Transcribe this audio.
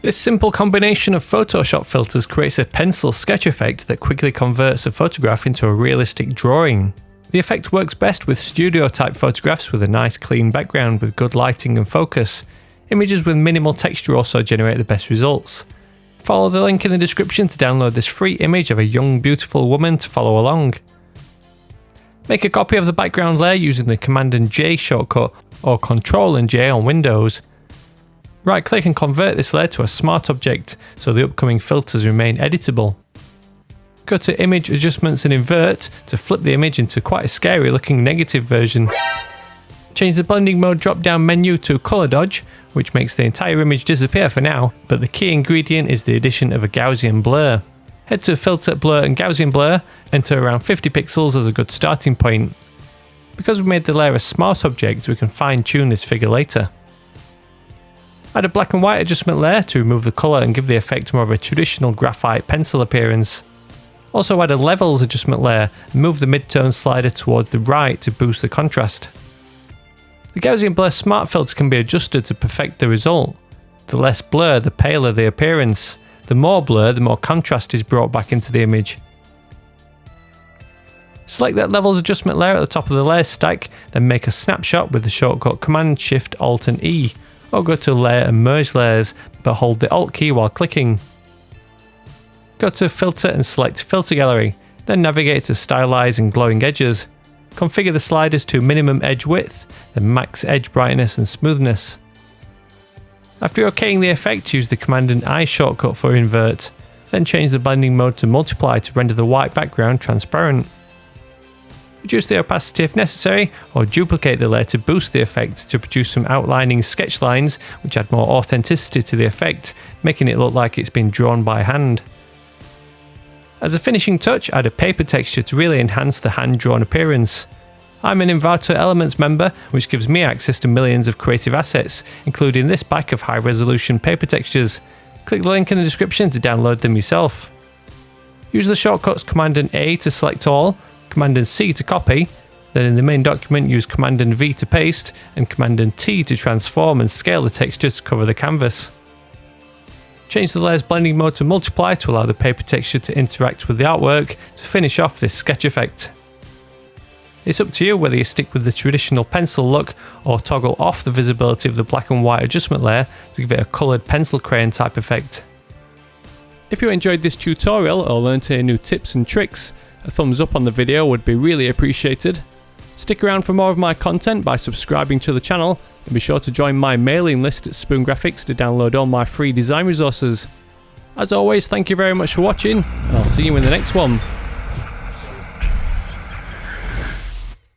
This simple combination of Photoshop filters creates a pencil sketch effect that quickly converts a photograph into a realistic drawing. The effect works best with studio type photographs with a nice clean background with good lighting and focus. Images with minimal texture also generate the best results. Follow the link in the description to download this free image of a young beautiful woman to follow along. Make a copy of the background layer using the Command and J shortcut or Ctrl and J on Windows. Right click and convert this layer to a smart object so the upcoming filters remain editable. Go to Image Adjustments and Invert to flip the image into quite a scary looking negative version. Change the blending mode drop down menu to Color Dodge, which makes the entire image disappear for now, but the key ingredient is the addition of a Gaussian blur. Head to Filter, Blur and Gaussian Blur, enter around 50 pixels as a good starting point. Because we made the layer a smart object, we can fine tune this figure later. Add a black and white adjustment layer to remove the colour and give the effect more of a traditional graphite pencil appearance. Also add a levels adjustment layer and move the mid-tone slider towards the right to boost the contrast. The Gaussian Blur Smart Filter can be adjusted to perfect the result. The less blur, the paler the appearance. The more blur, the more contrast is brought back into the image. Select that levels adjustment layer at the top of the layer stack, then make a snapshot with the shortcut Command Shift Alt and E. Or go to Layer and Merge Layers, but hold the Alt key while clicking. Go to Filter and select Filter Gallery, then navigate to Stylize and Glowing Edges. Configure the sliders to minimum edge width, then max edge brightness and smoothness. After okaying the effect, use the Command and I shortcut for Invert, then change the blending mode to Multiply to render the white background transparent. Reduce the opacity if necessary, or duplicate the layer to boost the effect to produce some outlining sketch lines which add more authenticity to the effect, making it look like it's been drawn by hand. As a finishing touch, add a paper texture to really enhance the hand-drawn appearance. I'm an Envato Elements member, which gives me access to millions of creative assets, including this pack of high-resolution paper textures. Click the link in the description to download them yourself. Use the shortcuts Command and A to select all, Command and C to copy, then in the main document use Command and V to paste, and Command and T to transform and scale the texture to cover the canvas. Change the layer's blending mode to Multiply to allow the paper texture to interact with the artwork to finish off this sketch effect. It's up to you whether you stick with the traditional pencil look or toggle off the visibility of the black and white adjustment layer to give it a coloured pencil crayon type effect. If you enjoyed this tutorial or learnt any new tips and tricks, a thumbs up on the video would be really appreciated. Stick around for more of my content by subscribing to the channel, and be sure to join my mailing list at Spoon Graphics to download all my free design resources. As always, thank you very much for watching, and I'll see you in the next one.